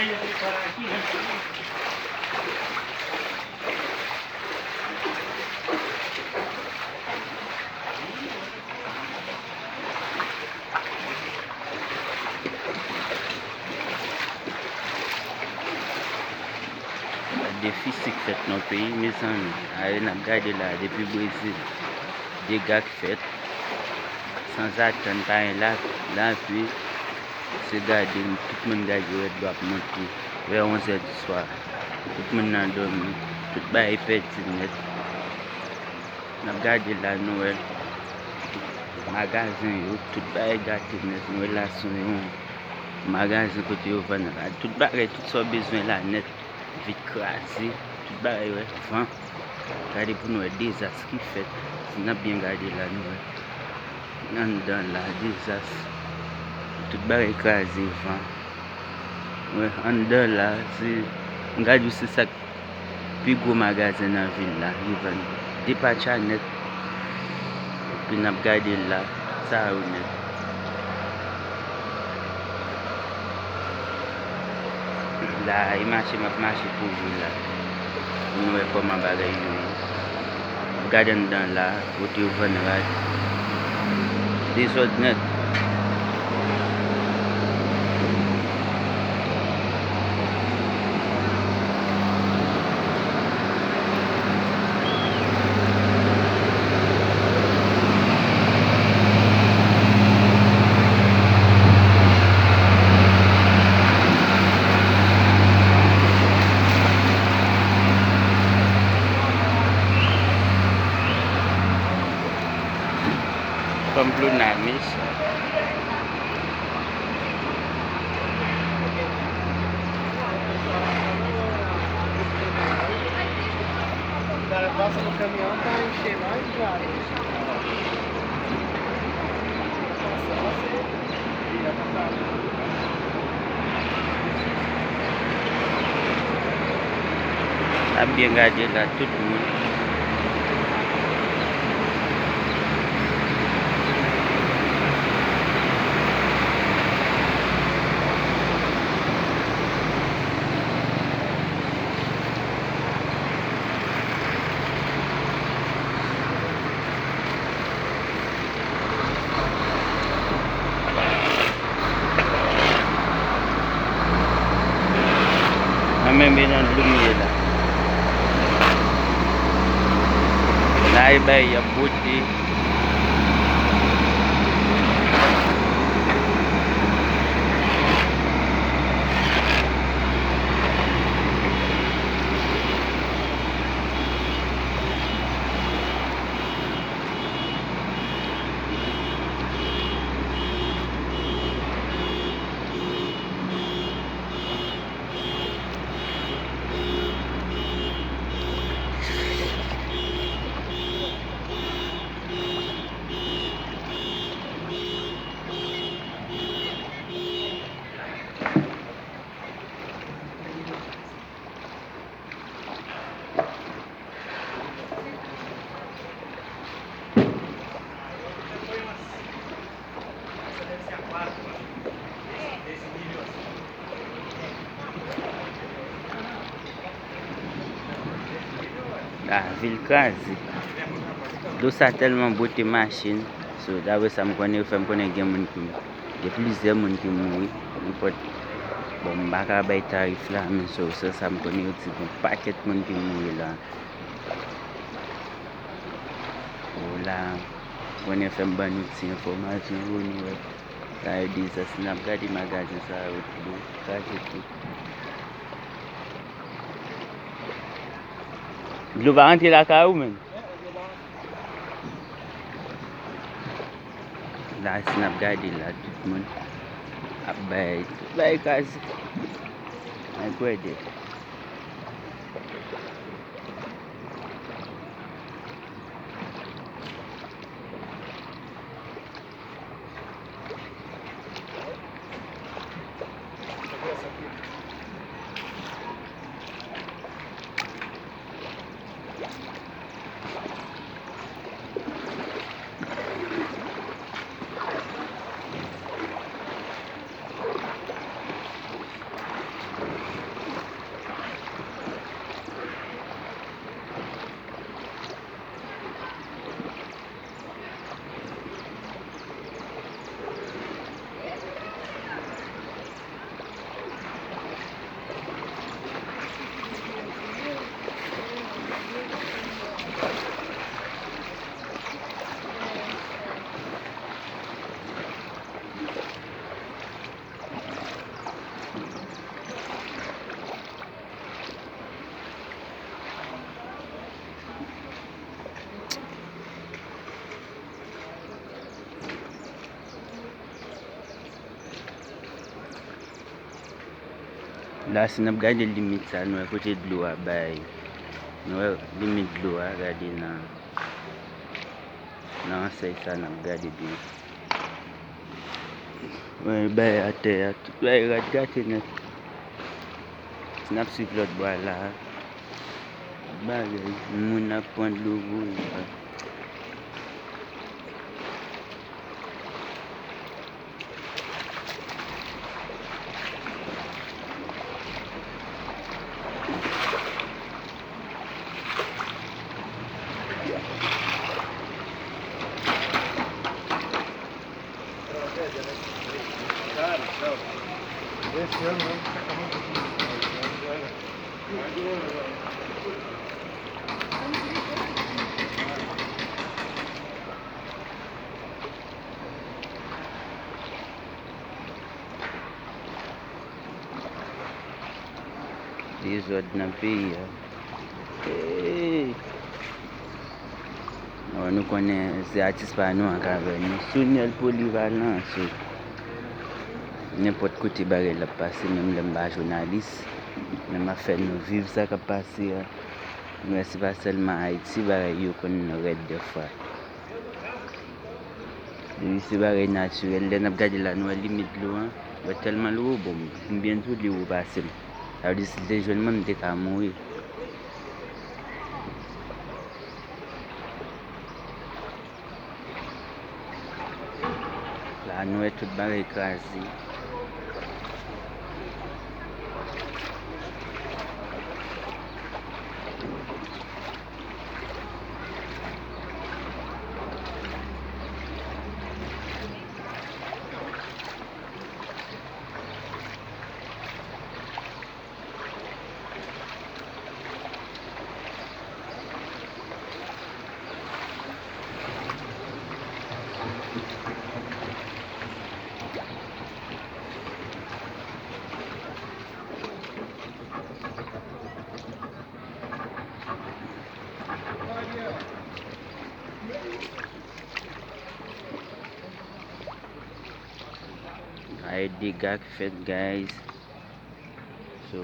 Defi si ki fet nan peyi, me san mi. A yon ap gade la, depi Brazil. Dega ki fet. Sans atan pa yon la pi. Se gade, tout moun gade yo et do ap monti. Ve 11 di swar. Tout moun nan dormi. Tout ba yon peti net. Nap gade la nou el. Magazin yo, tout ba yon gade net. Nou el la son yon. Magazin kote yo van la. Tout ba yon, tout so bezwen la net. Vit krasi, tout ba yon van. Gade pou nou e dezas ki fet. Si nan bien gade la nou e. Nan dan la dezas. Tout ba yon krasi van. An dan la, si gade ou se sak pi go magazin nan vil la. Yon depacha net. Pi nan gade la, sa ou net. La imache pou jou la. Nou e koman bagay yon. Gade an dan la, kote yon van rad. Desot net. Pemblu namis. O cara passa no caminhão pra encher mais de água. Tá bien gade la tout moun. Même bien lumière là. Là il y a beauté. La vil kazi. Do sa telman bote machine. So dawe sa m konen fèm konen gen moun ki de plize moun ki mouri. Bon baka bay tarif la men so sa m konen yo ti bon paket moun ki mouri la. O la konen fèm ban nou ti informasyon ou nou e. La e di sa sinap gadi magazin sa ou do kazi tout. Glou va rentre la ka ou men? La sinap gade la tout moun ap bay kazi. Ay kwede. Là, si n'a gardé limite ça, nous à côté de l'eau, nous limite de l'eau, regardez non, c'est ça, n'a gardé de ouais, ben à terre, tout ouais, regardez net. Snap sur l'autre bois là. Bagay, moun ap pon de l'eau rouge. Esse ano, né? Les autres dans le pays. Hey. Nous connaissons ces artistes par nous encore venir. Souniel polyvalent. N'importe côté barré la passer, même les journalistes. Même à faire nous vivre ça qui passe. Mais c'est pas seulement Haïti, barré qu'on nous aide des fois. C'est barré naturel. Là, nous regardons la nouvelle limite de l'eau. Il y a tellement l'eau, bon, bientôt l'eau passe. Ça veut dire que les jeunes même étaient à mourir. La nous est toute barre écrasée. I dig fait guys. So